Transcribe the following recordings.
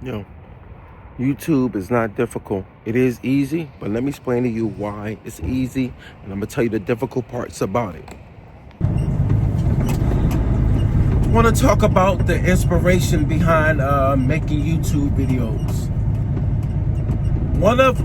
Yo, YouTube is not difficult. It is easy, but let me explain to you why it's easy, and I'm gonna tell you the difficult parts about it. I want to talk about the inspiration behind making YouTube videos. One of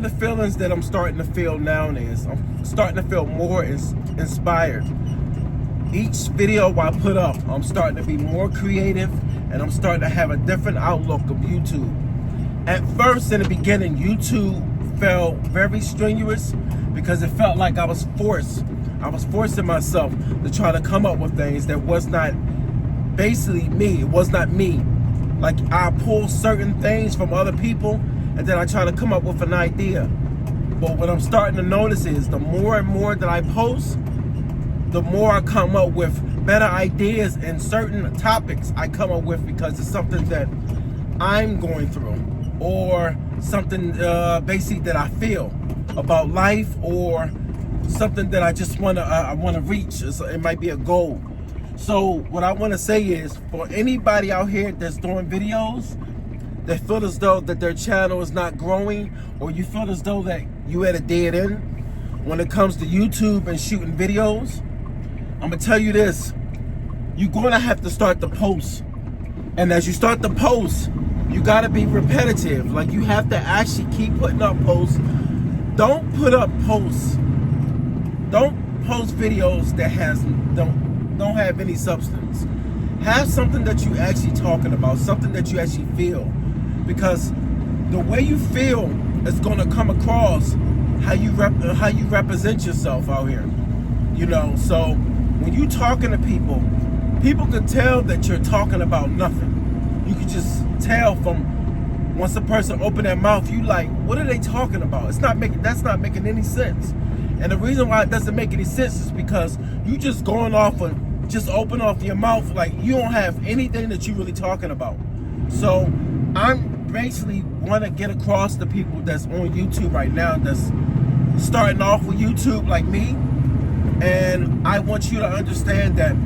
the feelings that I'm starting to feel now is I'm starting to feel more inspired. Each video I put up, I'm starting to be more creative, and I'm starting to have a different outlook of YouTube. At first, in the beginning, YouTube felt very strenuous because it felt like I was forcing myself to try to come up with things that was not basically me. It was not me. Like, I pull certain things from other people, and then I try to come up with an idea. But what I'm starting to notice is the more and more that I post, the more I come up with better ideas and certain topics I come up with because it's something that I'm going through, or something basically that I feel about life, or something that I just want to reach. It might be a goal. So what I want to say is, for anybody out here that's doing videos that feel as though that their channel is not growing, or you feel as though that you at a dead end when it comes to YouTube and shooting videos, I'm gonna tell you this: you're gonna have to start the post, and as you start the post, you gotta be repetitive. Like, you have to actually keep putting up posts. Don't post videos that don't have any substance. Have something that you actually talking about, something that you actually feel, because the way you feel is gonna come across how you represent yourself out here. You know, so when you talking to people can tell that you're talking about nothing. You can just tell from once a person open their mouth, you like, what are they talking about? That's not making any sense. And the reason why it doesn't make any sense is because you just going off and just open off your mouth like you don't have anything that you really talking about. So I'm basically want to get across to people that's on YouTube right now, that's starting off with YouTube like me. And I want you to understand that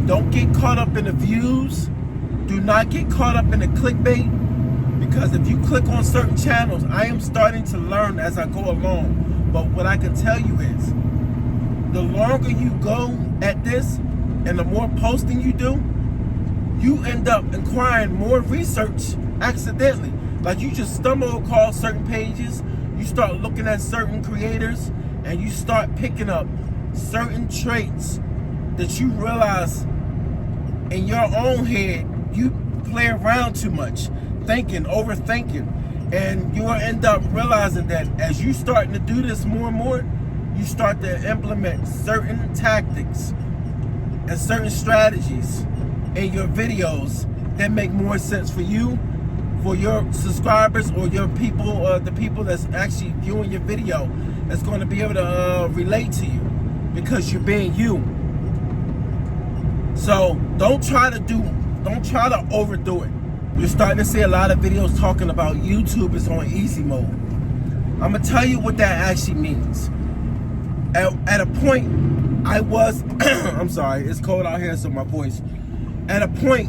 don't get caught up in the views. Do not get caught up in the clickbait, because if you click on certain channels, I am starting to learn as I go along. But what I can tell you is, the longer you go at this and the more posting you do, you end up acquiring more research accidentally. Like, you just stumble across certain pages, you start looking at certain creators, and you start picking up certain traits that you realize in your own head you play around too much, overthinking, and you'll end up realizing that as you starting to do this more and more, you start to implement certain tactics and certain strategies in your videos that make more sense for you, for your subscribers, or your people, or the people that's actually viewing your video, that's going to be able to relate to you, because you're being you. So don't try to overdo it. You're starting to see a lot of videos talking about YouTube is on easy mode. I'm gonna tell you what that actually means. At a point, I was I'm sorry, it's cold out here, so my voice. At a point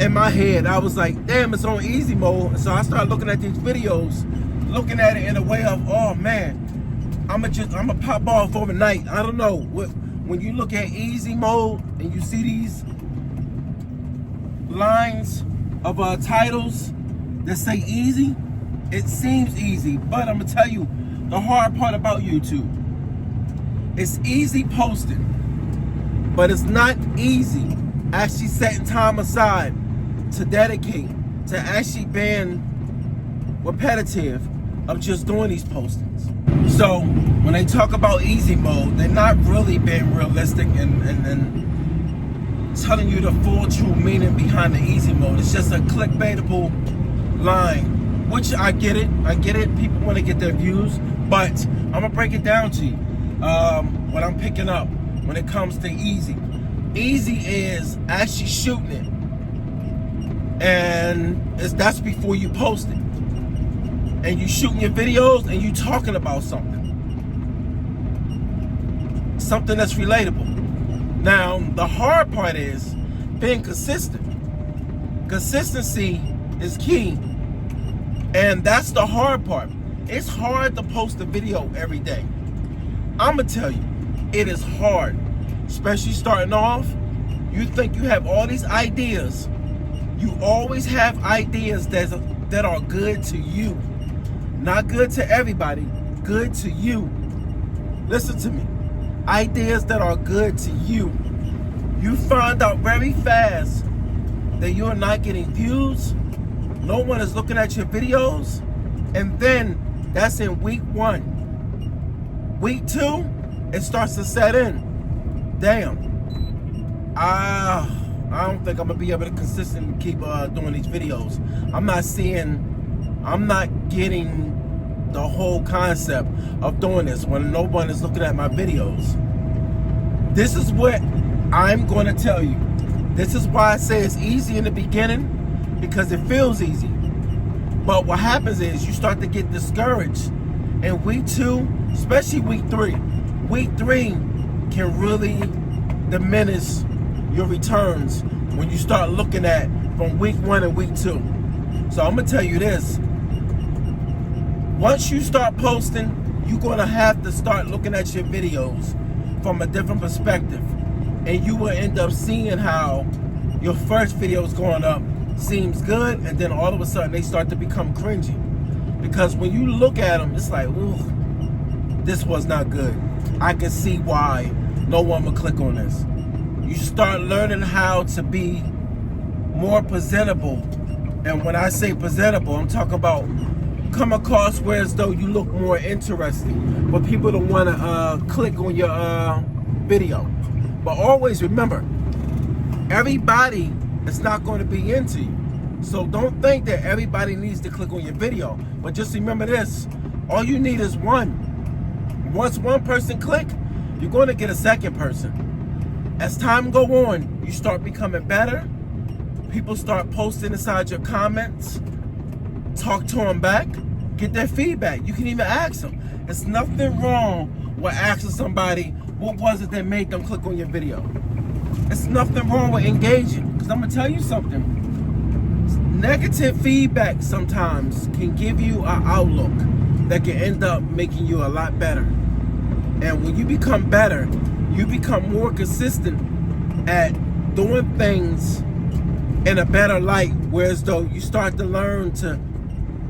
in my head, I was like, damn, it's on easy mode. So I started looking at these videos, looking at it in a way of, oh man, I'm gonna pop off overnight. I don't know. When you look at easy mode and you see these lines of titles that say easy, it seems easy. But I'm gonna tell you the hard part about YouTube. It's easy posting, but it's not easy actually setting time aside to dedicate to actually being repetitive of just doing these postings. So when they talk about easy mode, they're not really being realistic and telling you the full true meaning behind the easy mode. It's just a clickbaitable line, which I get it. People want to get their views, but I'm gonna break it down to you. What I'm picking up when it comes to easy. Easy is actually shooting it, and that's before you post it. And you shooting your videos and you talking about something that's relatable. Now, the hard part is being consistent. Consistency is key. And that's the hard part. It's hard to post a video every day. I'm going to tell you, it is hard. Especially starting off, you think you have all these ideas. You always have ideas that are good to you. Not good to everybody, good to you. Listen to me. Ideas that are good to you. You find out very fast that you're not getting views. No one is looking at your videos. And then that's in week 1. Week 2, it starts to set in. Damn. I don't think I'm going to be able to consistently keep doing these videos. I'm not getting the whole concept of doing this when no one is looking at my videos. This is what I'm going to tell you. This is why I say it's easy in the beginning, because it feels easy. But what happens is you start to get discouraged. In week 2, especially week 3. Week 3 can really diminish your returns when you start looking at from week 1 and week 2. So I'm going to tell you this. Once you start posting, you're going to have to start looking at your videos from a different perspective. And you will end up seeing how your first video is going up seems good, and then all of a sudden they start to become cringy. Because when you look at them, it's like, ooh, this was not good. I can see why no one would click on this. You start learning how to be more presentable. And when I say presentable, I'm talking about come across where as though you look more interesting, but people don't want to click on your video. But always remember, everybody is not going to be into you. So don't think that everybody needs to click on your video. But just remember this, all you need is one. Once one person click, you're going to get a second person. As time go on, you start becoming better. People start posting inside your comments. Talk to them back. Get their feedback. You can even ask them. There's nothing wrong with asking somebody what was it that made them click on your video. There's nothing wrong with engaging. Because I'm going to tell you something. Negative feedback sometimes can give you an outlook that can end up making you a lot better. And when you become better, you become more consistent at doing things in a better light, whereas though you start to learn to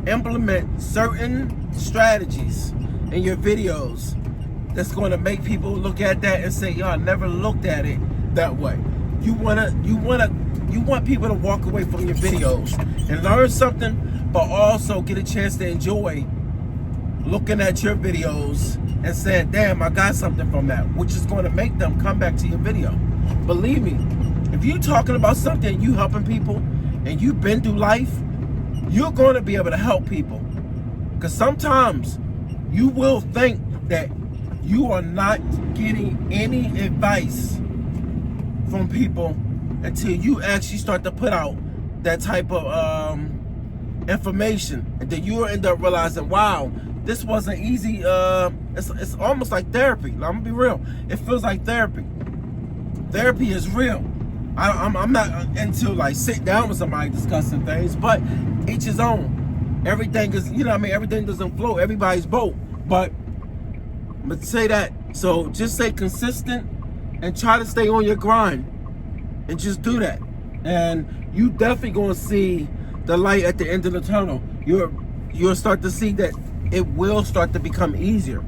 implement certain strategies in your videos that's going to make people look at that and say, yo, I never looked at it that way. You want people to walk away from your videos and learn something, but also get a chance to enjoy looking at your videos and saying, damn, I got something from that, which is going to make them come back to your video. Believe me, if you're talking about something, you helping people, and you've been through life, you're going to be able to help people. Because sometimes you will think that you are not getting any advice from people until you actually start to put out that type of information. And then you'll end up realizing, wow, this wasn't easy. It's almost like therapy. I'm gonna be real. It feels like therapy. Therapy is real. I'm not into like sit down with somebody discussing things, but each his own. Everything is, you know what I mean? Everything doesn't flow. Everybody's boat. But I'm gonna say that. So just stay consistent and try to stay on your grind. And just do that. And you definitely gonna see the light at the end of the tunnel. You'll start to see that it will start to become easier.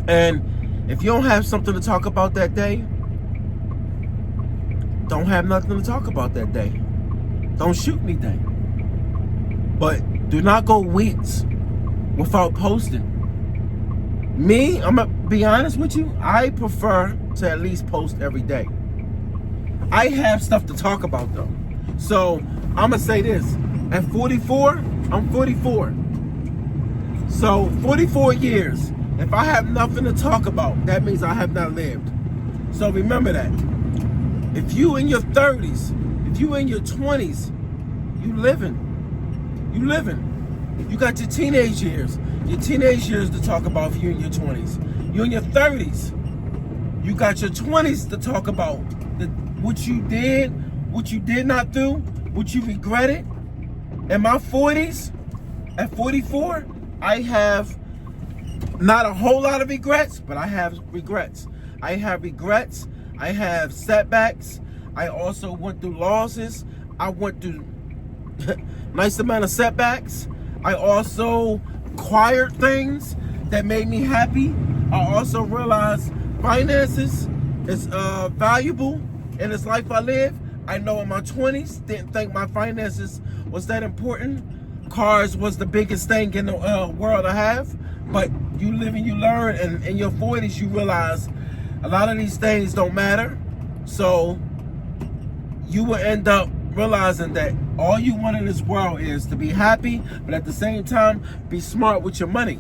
And if you don't have something to talk about that day, don't have nothing to talk about that day. Don't shoot anything. But do not go weeks without posting. Me, I'm gonna be honest with you, I prefer to at least post every day. I have stuff to talk about though. So I'm gonna say this. At 44, I'm 44. So 44 years. If I have nothing to talk about, that means I have not lived. So remember that. If you in your 30s, if you in your 20s, you living. You living. You got your teenage years. Your teenage years to talk about if you in your 20s. You in your 30s. You got your 20s to talk about what you did not do, Would you regret it? In my 40s, at 44, I have not a whole lot of regrets, but I have regrets. I have regrets. I have setbacks. I also went through losses. I went through nice amount of setbacks. I also acquired things that made me happy. I also realized finances is valuable in this life I live. I know in my 20s, didn't think my finances was that important. Cars was the biggest thing in the world I have. But you live and you learn, and in your 40s you realize a lot of these things don't matter. So you will end up realizing that all you want in this world is to be happy, but at the same time, be smart with your money.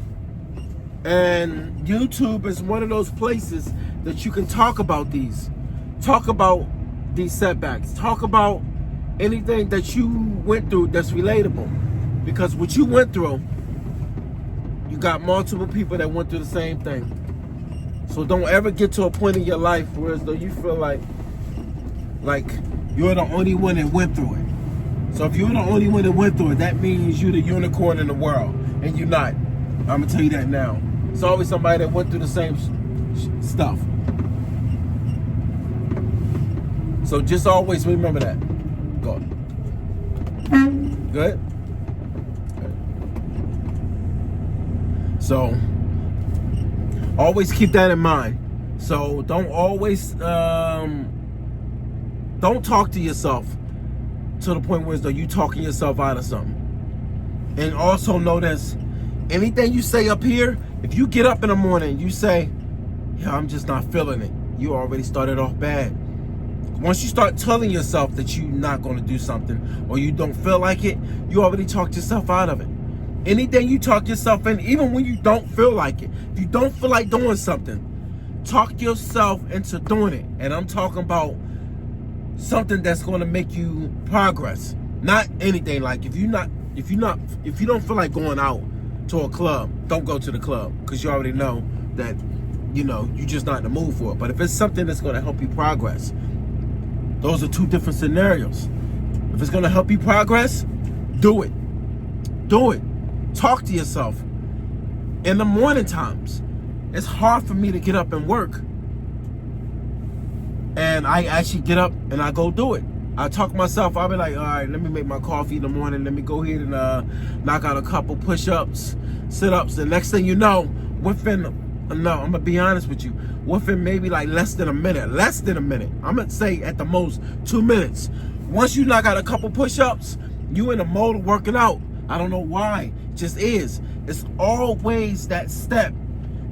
And YouTube is one of those places that you can talk about these setbacks, talk about anything that you went through that's relatable. Because what you went through, you got multiple people that went through the same thing. So don't ever get to a point in your life where as though you feel like you're the only one that went through it. So if you're the only one that went through it, that means you're the unicorn in the world, and you're not. I'm gonna tell you that now. It's always somebody that went through the same stuff. So just always remember that. Go. Good? So always keep that in mind. So don't always don't talk to yourself to the point where you talking yourself out of something. And also know this, anything you say up here, if you get up in the morning and you say, yeah, I'm just not feeling it, you already started off bad. Once you start telling yourself that you're not going to do something or you don't feel like it, you already talked yourself out of it. Anything you talk yourself in, even when you don't feel like it, if you don't feel like doing something, talk yourself into doing it. And I'm talking about something that's going to make you progress. Not anything like if you don't feel like going out to a club, don't go to the club, because you already know that you're just not in the mood for it. But if it's something that's going to help you progress, those are two different scenarios. If it's going to help you progress, do it. Do it. Talk to yourself. In the morning times, it's hard for me to get up and work. And I actually get up and I go do it. I talk to myself, I'll be like, all right, let me make my coffee in the morning. Let me go ahead and knock out a couple push-ups, sit-ups. The next thing you know, I'm going to be honest with you, within maybe like less than a minute. I'm going to say at the most 2 minutes. Once you knock out a couple push-ups, you in the mode of working out. I don't know why, it just is. It's always that step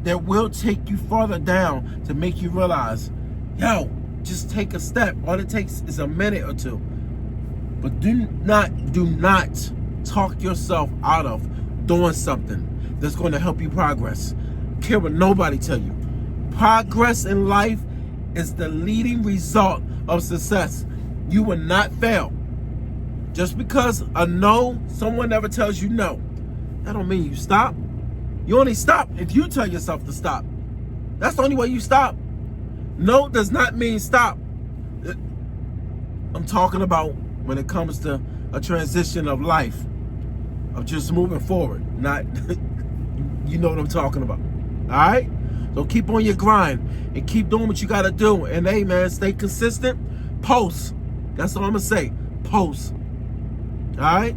that will take you further down to make you realize, yo, just take a step. All it takes is a minute or two. But do not talk yourself out of doing something that's going to help you progress. Care what nobody tell you. Progress in life is the leading result of success. You will not fail. Just because someone never tells you no, that don't mean you stop. You only stop if you tell yourself to stop. That's the only way you stop. No does not mean stop. I'm talking about when it comes to a transition of life, of just moving forward, not, you know what I'm talking about. All right? So keep on your grind and keep doing what you got to do. And hey, man, stay consistent. Post. That's all I'm going to say. Post. All right?